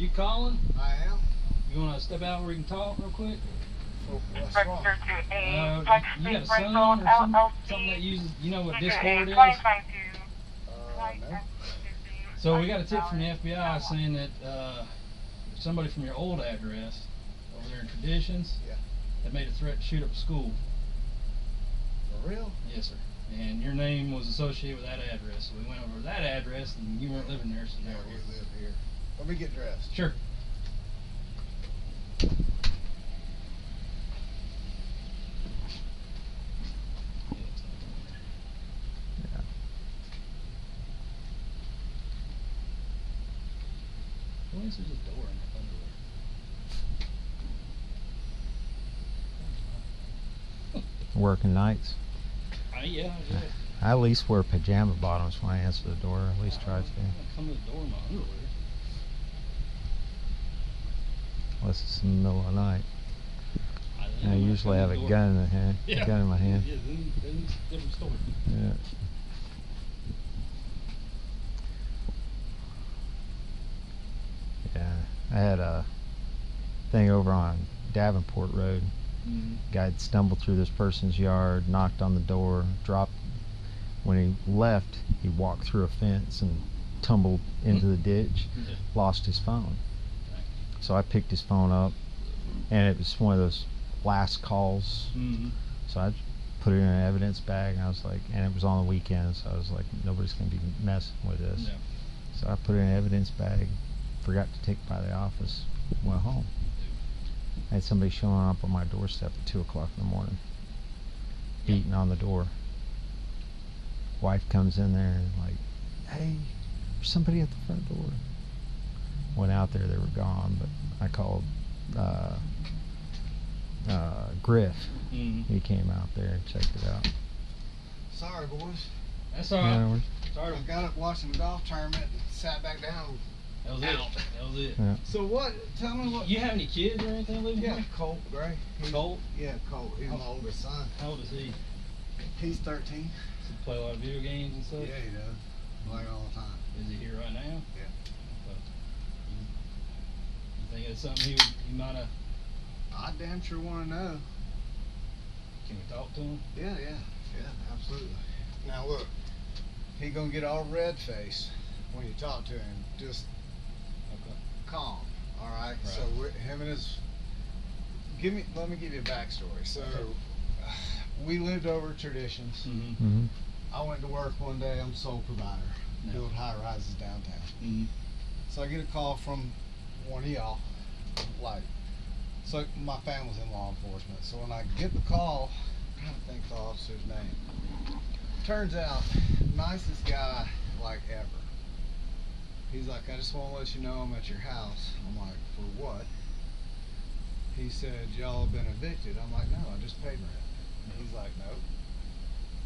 you calling? I am. You want to step out where you can talk real quick? What's wrong? You got a son or something that uses, you know what Discord is? No. So we got a tip from the FBI saying that somebody from your old address over there in Traditions that made a threat to shoot up a school. For real? Yes, sir. And your name was associated with that address. So we went over to that address and you weren't living there, so now we live here. Let me get dressed. Sure. Why is there just a door in the underwear? Working nights. Yeah. I at least wear pajama bottoms when I answer the door. At least try to. Come to the door in my underwear. Unless it's in the middle of the night. I usually have a gun in the hand. Yeah. A gun in my hand. Yeah, then different story. Yeah. Yeah. I had a thing over on Davenport Road. Guy had stumbled through this person's yard, knocked on the door, dropped. When he left, he walked through a fence and tumbled into the ditch, lost his phone. So I picked his phone up, and it was one of those last calls. So I put it in an evidence bag, and I was like, and it was on the weekend, so I was like, nobody's going to be messing with this. So I put it in an evidence bag, forgot to take it by the office, went home. I had somebody showing up on my doorstep at 2 o'clock in the morning, beating on the door. Wife comes in there and like, hey, there's somebody at the front door. Went out there, they were gone, but I called Griff. He came out there and checked it out. Sorry, boys. That's all right. Sorry. I got up watching the golf tournament and sat back down. That was it. Yeah. So what? Tell me what. You have any kids or anything living here? Yeah, Colt Gray. Colt? Yeah, Colt. He's my oldest son. How old is he? He's 13. Does he play a lot of video games and stuff? Yeah, he does. Play all the time. Is he here right now? Yeah. You think it's something he might have? I damn sure want to know. Can we talk to him? Yeah, absolutely. Now look, he gonna get all red faced when you talk to him. Just calm, all right? So him and his. Let me give you a backstory. So we lived over Traditions. I went to work one day. I'm sole provider. Build high rises downtown. So I get a call from one of y'all, like. So my family's in law enforcement. So when I get the call, I'm trying to think the officer's name. Turns out, nicest guy like ever. He's like, I just want to let you know I'm at your house. I'm like, for what? He said, y'all have been evicted. I'm like, no, I just paid rent. He's like, no.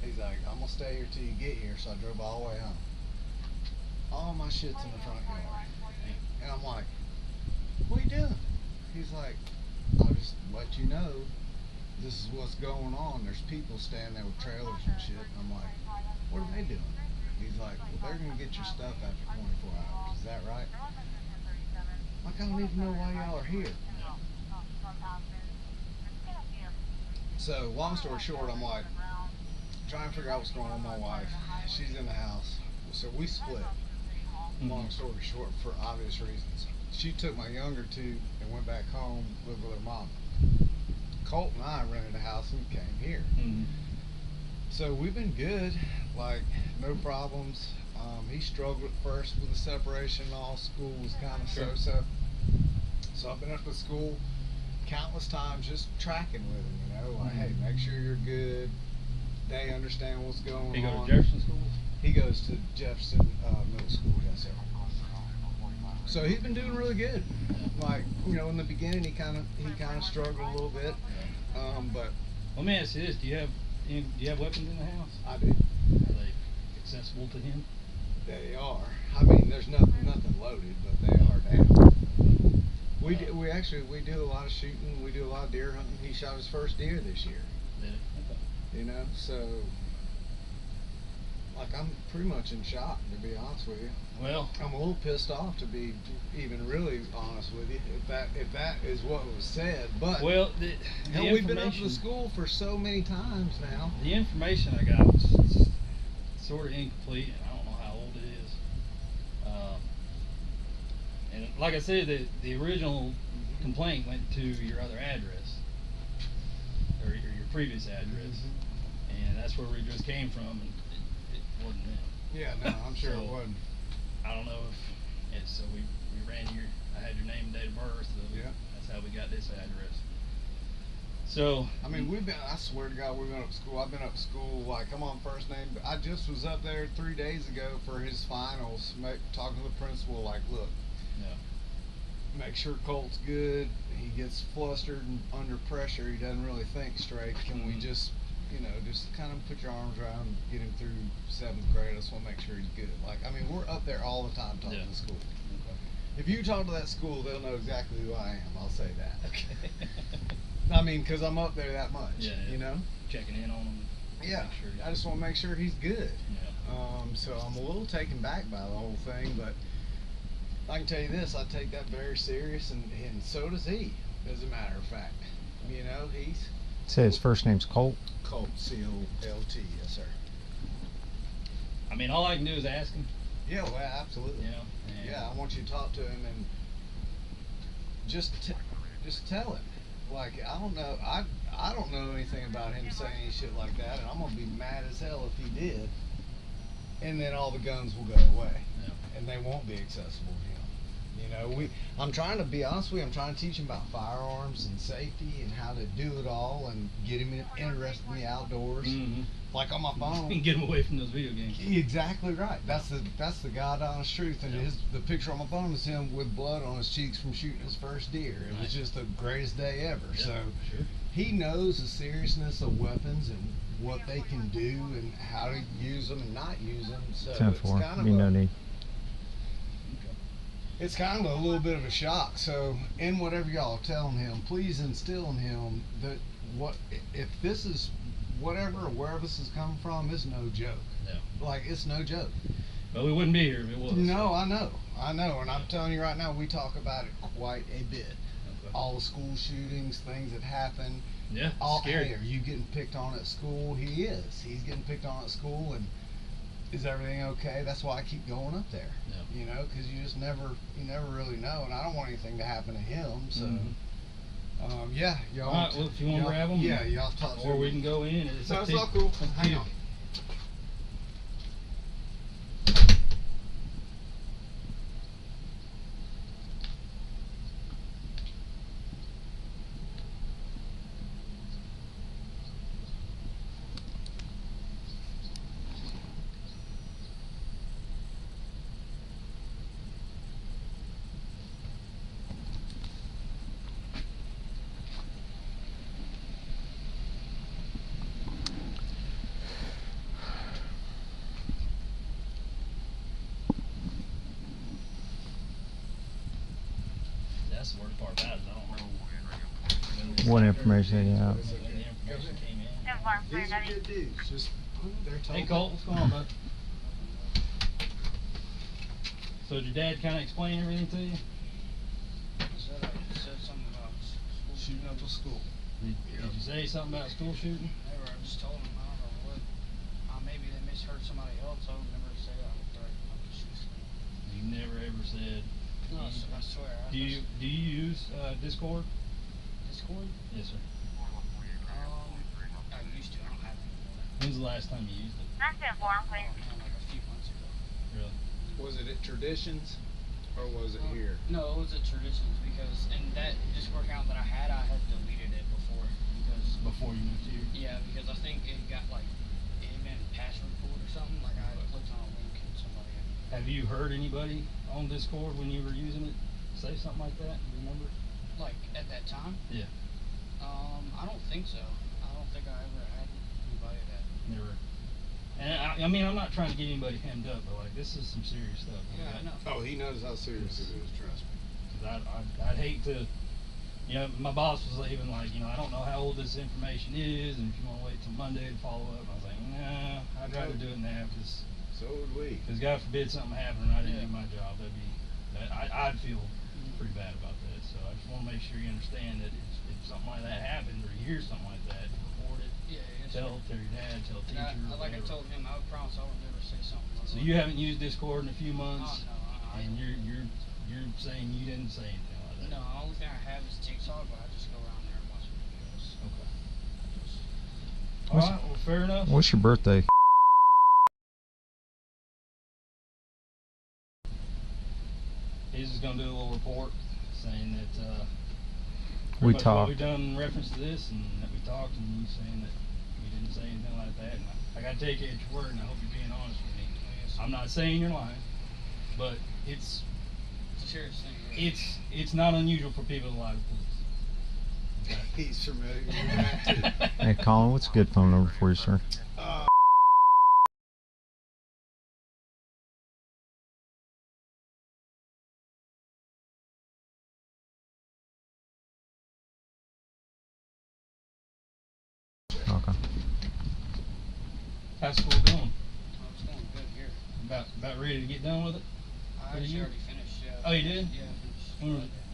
He's like, I'm gonna stay here till you get here. So I drove all the way home. All my shit's in the front yard. And I'm like, what are you doing? He's like, I'll just let you know this is what's going on. There's people standing there with trailers and shit. I'm like, what are they doing? He's like, well, they're going to get your stuff after 24 hours. Is that right? Like, I don't even know why y'all are here. So, long story short, I'm like, trying to figure out what's going on with my wife. She's in the house. So we split. Long story short, for obvious reasons. She took my younger two and went back home, lived with her mom. Colt and I rented a house and came here. So we've been good, like no problems. He struggled at first with the separation. All school was kind of so. So I've been up at school countless times, just tracking with him. You know, like, hey, make sure you're good. They understand what's going on. He go to Jefferson schools? He goes to Jefferson Middle School. Yes, sir. So he's been doing really good. Like, you know, in the beginning he kind of struggled a little bit, but let me ask you this: Do you have weapons in the house? I do. Are they accessible to him? They are. I mean, there's nothing loaded, but they are down. We do a lot of shooting. We do a lot of deer hunting. He shot his first deer this year. Yeah. Okay. You know, so like I'm pretty much in shock, to be honest with you. Well, I'm a little pissed off, to be even really honest with you, if that is what was said. But well, the hell, we've been up to information- the school for so many times now. The information I got was sort of incomplete, and I don't know how old it is. And like I said, the original complaint went to your other address, or your previous address, and that's where we just came from, and it wasn't them. Yeah, no, I'm sure So, it wasn't. I don't know if it's, so we ran I had your name and date of birth, so Yeah. that's how we got this address. So I mean, I swear to God, we've been up to school. I've been up to school, like, I'm on first name. I just was up there 3 days ago for his finals, talking to the principal, like, look, yeah. make sure Colt's good. He gets flustered and under pressure. He doesn't really think straight. Can we just, just kind of put your arms around him, get him through 7th grade? I just want to make sure he's good. Like, I mean, we're up there all the time talking Yeah. to the school. If you talk to that school, they'll know exactly who I am. I'll say that. Okay. I mean, because I'm up there that much, Yeah, yeah. Checking in on him. Yeah, Make sure I just want to make sure he's good. Yeah. So I'm a little taken back by the whole thing, but I can tell you this: I take that very serious, and so does he. As a matter of fact, he's Say his first name's Colt. Colt, C-O-L-T, yes sir. I mean, all I can do is ask him. Yeah, well, absolutely. You know. And Yeah, I want you to talk to him and just tell him. Like, I don't know anything about him saying any shit like that, and I'm gonna be mad as hell if he did. And then all the guns will go away, Yeah. and they won't be accessible to him. I'm trying to be honest with you. I'm trying to teach him about firearms and safety and how to do it all, and get him interested in the outdoors. Mm-hmm. Like on my phone. Get him away from those video games. Exactly right. That's the God honest truth. And Yeah. the picture on my phone is him with blood on his cheeks from shooting his first deer. It was Nice. just the greatest day ever. Yeah, So sure. he knows the seriousness of weapons and what they can do and how to use them and not use them. So 10-4. it's kind of You no need. it's kind of a little bit of a shock. So in whatever y'all are telling him, please instill in him that if this is whatever or wherever this is coming from, it's no joke. Yeah. Like, it's no joke. But we wouldn't be here if it was. No, I know, and I'm telling you right now, we talk about it quite a bit. Okay. All the school shootings, things that happen. Yeah. Hey, Scary. are you getting picked on at school? He is. He's getting picked on at school, and is everything okay? That's why I keep going up there. Yeah. Because you never really know, and I don't want anything to happen to him. So, Mhm. yeah, y'all. All right, well, if you want to grab them, yeah, y'all talk to or him. we can go in. It's No, up it's to all you. cool. Up to Hang you. on. That's the worst part about it. I don't know when this What happened, information, yeah. when the information came in. These are good dudes. Just they're told. Hey Colt, what's going on, bud? So did your dad kind of explain everything to you? Said something about school Shooting up a school. Did you say something about school shooting? Never, I just told him, I don't know what, maybe they misheard somebody else. I would never say I would threaten them to shoot somebody. You never ever said. No, I swear. Do you use Discord? Discord? Yes, sir. I used to. I don't have it anymore. When's the last time you used it? Oh, man, like a few months ago. Really? Was it at Traditions, or was it here? No, it was at Traditions because in that Discord account that I had deleted it before because Before you moved here? yeah, because I think it got it had been password pulled or something. Like I had clicked on a link and somebody had Have you heard anybody on Discord when you were using it say something like that? Do you remember? like at that time. Yeah. I don't think so. I don't think I ever had anybody that. Never. And I mean, I'm not trying to get anybody hemmed up, but like this is some serious stuff. Yeah, I know. Oh, he knows how serious it is. Trust me. Cause I'd hate to, my boss was even like, I don't know how old this information is, and if you want to wait till Monday to follow up, I was like, nah, I'd rather do it now, cause So would we. Because God forbid something happened and I didn't Yeah. do my job, I'd feel pretty bad about that. So I just want to make sure you understand that if something like that happens or you hear something like that, report it. Yeah, yes, Tell sir. your dad, tell And teachers. like I whatever. told him, I would promise I would never say something. So you haven't used Discord in a few months, Oh, no, and you're saying you didn't say anything like that. No, the only thing I have is TikTok, but I just go around there and watch videos. Okay. Just, All right. Well, fair enough. What's your birthday? He's just gonna do a little report saying that We pretty much what talked. we've done in reference to this, and that we talked, and you saying that you didn't say anything like that. And I gotta take you at your word, and I hope you're being honest with me. Yes. I'm not saying you're lying, but it's a serious thing. Yeah. it's not unusual for people to lie to police. He's familiar with that too. Hey, Colin, what's a good phone number for you, sir? Okay. How's school going? Oh, it's going good here. About ready to get done with it? I For the actually year? already finished. Yeah. Oh, you did? Yeah, I finished.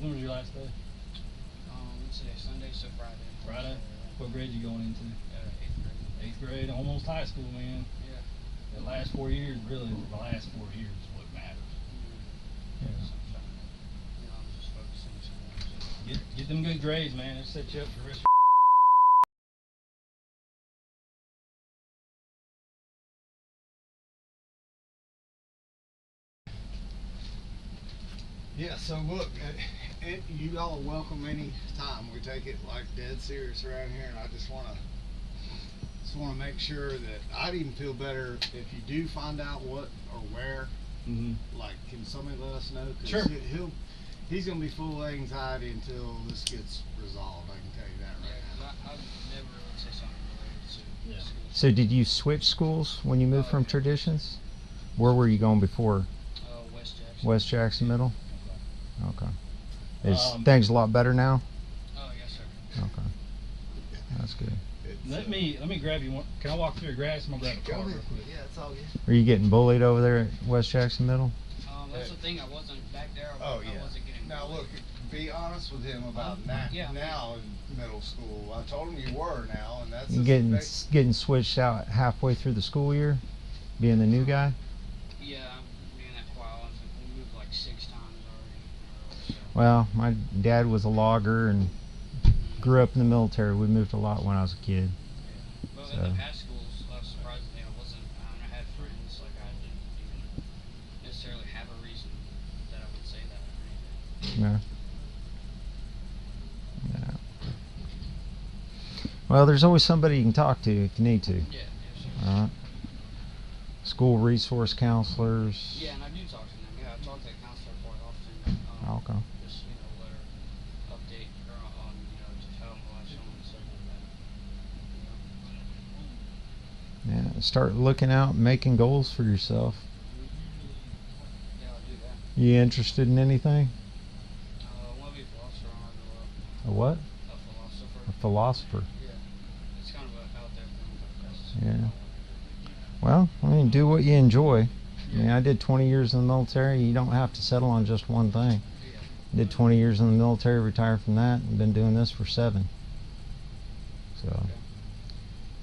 When was your last day? What's today? Sunday, so Friday. Friday. What grade you going into? 8th grade. 8th grade, almost high school, man. Yeah. The last 4 years, really, the last 4 years is what matters. So I'm trying to, I'm just focusing on something. Get them good grades, man. It'll set you up for the rest of Yeah, so look, you all are welcome any time. We take it like dead serious around here, and I just want to make sure that I'd even feel better if you do find out what or where. Like, can somebody let us know? 'Cause Sure. he's gonna be full of anxiety until this gets resolved. I can tell you that Yeah, right 'cause I've never really say something related to Yeah. school. So did you switch schools when you moved from Traditions? Where were you going before? West Jackson. West Jackson Middle? Okay. Is Um, things a lot better now? Oh, yes, sir. Okay. That's good. now. It's, Let me grab you one. Can I walk through your grass? I'm gonna grab a Go card ahead. real quick. Yeah, it's all good. Are you getting bullied over there at West Jackson Middle? That's the thing. I wasn't back there. Oh I yeah. wasn't getting. Now bullied. look, be honest with him about Yeah. now in middle school. I told him you were now, and that's You just getting switched out halfway through the school year, being the new guy? Yeah, I'm being that while. We moved like 6 times already. Well, my dad was a logger and grew up in the military. We moved a lot when I was a kid. But So. at the past schools, surprisingly, I had friends. Like, I didn't even necessarily have a reason that I would say that or anything. Yeah. Yeah. Well, there's always somebody you can talk to if you need to. Yeah, yes, sir. All right. School resource counselors. Yeah, and I do talk to them. Yeah, I talk to the counselor quite often. Okay. Just, let her update her on, just how I'm watching and stuff like that. Yeah. Start looking out, and making goals for yourself. Yeah, I'll do that. You interested in anything? I want to be a philosopher when I grow up. A what? A philosopher. A philosopher. Yeah. It's kind of a out there thing, but that's Yeah. Well, I mean, do what you enjoy. I mean, I did 20 years in the military. You don't have to settle on just one thing. Did 20 years in the military, retired from that, and been doing this for 7. So,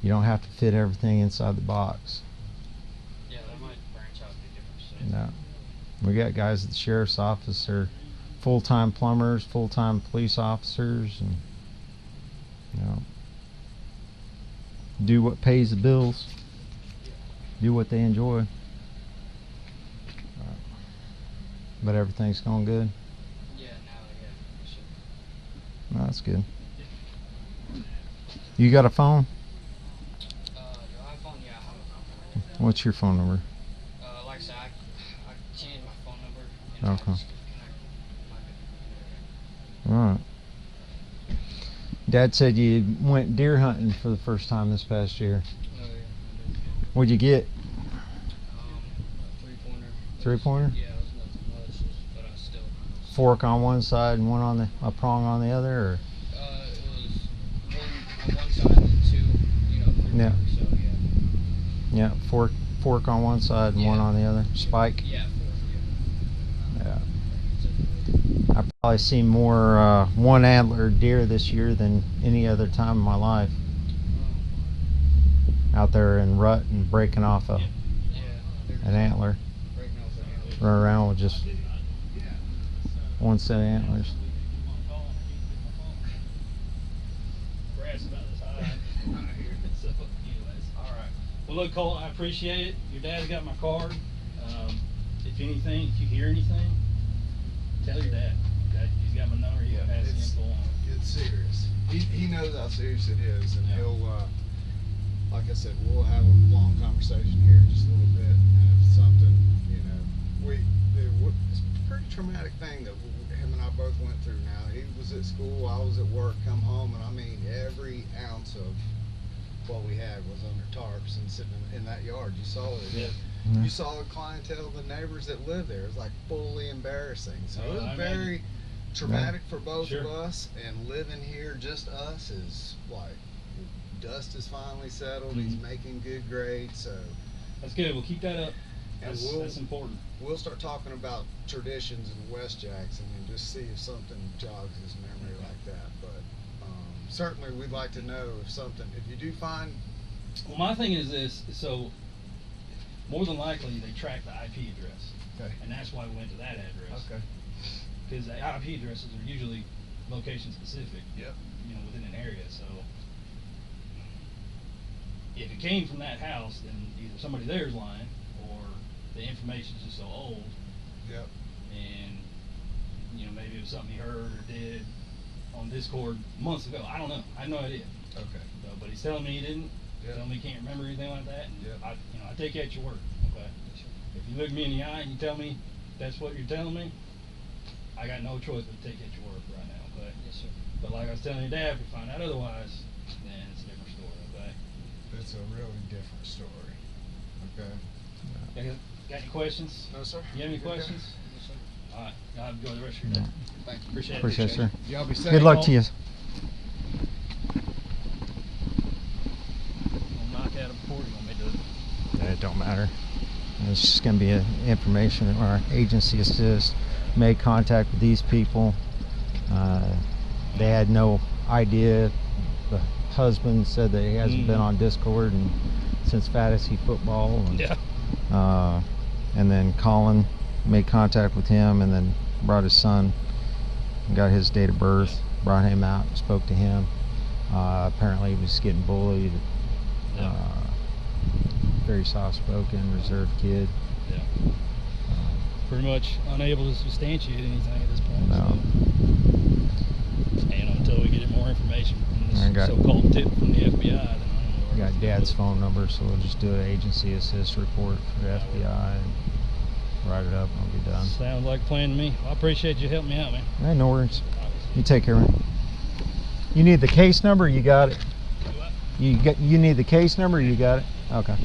you don't have to fit everything inside the box. Yeah, that might branch out to different stuff. No. We got guys at the sheriff's office that are full-time plumbers, full-time police officers, and, do what pays the bills. Do what they enjoy. But everything's going good. Yeah, for sure. No, that's good. You got a phone? The iPhone, yeah, I have a phone. What's your phone number? Like I said, I changed my phone number. And Okay. I just connect my Alright. Dad said you went deer hunting for the first time this past year. Oh, yeah. What'd you get? A 3-pointer. 3-pointer? Yeah, it was nothing much, but I still. Fork on one side and a prong on the other, or? It was one on one side and 2, 3 Yeah. so yeah. Yeah, fork fork on one side and one Yeah. on the other. Spike. Yeah. Yeah. I've probably seen more one antler deer this year than any other time in my life. Out there in rut and breaking off a an antler, run around with just one set of antlers. Grass about this high. So, anyways, all right. Well, look, Cole, I appreciate it. Your dad's got my card. If anything, if you hear anything, tell your dad. Okay? He's got my number. He'll pass the info on. It's serious. He knows how serious it is, and he'll, like I said, we'll have a long conversation here in just a little bit. And if something, you know, it's a pretty traumatic thing that him and I both went through. Now he was at school, I was at work, come home, and I mean every ounce of what we had was under tarps and sitting in that yard. You saw it. Yeah. Yeah. You saw the clientele, the neighbors that lived there. It was like fully embarrassing. So it was I very imagine. traumatic for both Sure. of us. And living here, just us, is like dust is finally settled. He's Mhm. making good grades. So That's good. We'll keep that up. And That's important. we'll start talking about traditions in West Jackson and just see if something jogs his memory like that. But certainly we'd like to know if you do find. Well, my thing is this. So, more than likely, they track the IP address. Okay. And that's why we went to that address. Okay. Because the IP addresses are usually location specific. Yep. You know, within an area. So, if it came from that house, then either somebody there is lying, or the information's just so old, Yep. and you know maybe it was something he heard or did on Discord months ago. I don't know. I have no idea. Okay. So, but he's telling me he didn't. Yep. Telling me he can't remember anything like that. And Yep. I take you at your word. Okay. If you look me in the eye and you tell me that's what you're telling me, I got no choice but to take you at your word right now. Okay. Yes, sir. But like I was telling your dad, if we find out otherwise, then it's a different story. Okay. It's a really different story. Okay. Got any questions? No, sir. You have any Good guy. questions? Yes, sir. All right. I'll enjoy the rest of your day. Thank you. Appreciate it. Appreciate it, sir. Y'all be safe. Good luck to you. I'll knock out a before you want me to do it. It don't matter. It's just going to be information. Our agency assist made contact with these people. They had no idea. The husband said that he hasn't been on Discord and since fantasy football. And, Yeah. and then Colin made contact with him and then brought his son, got his date of birth, brought him out, spoke to him. Apparently he was getting bullied. Yeah. Very soft-spoken, reserved kid. Yeah. Pretty much unable to substantiate anything at this point. No. So. And until we get more information I from got- this so-called tip from the FBI, then I don't know where We got we're Dad's going phone number, so we'll just do an agency assist report for the FBI and write it up and we'll be done. with it. Sounds like a plan to me. Well, I appreciate you helping me out, man. Hey, no worries. You take care, man. You need the case number? You got it. Do what? You need the case number? You got it? Okay.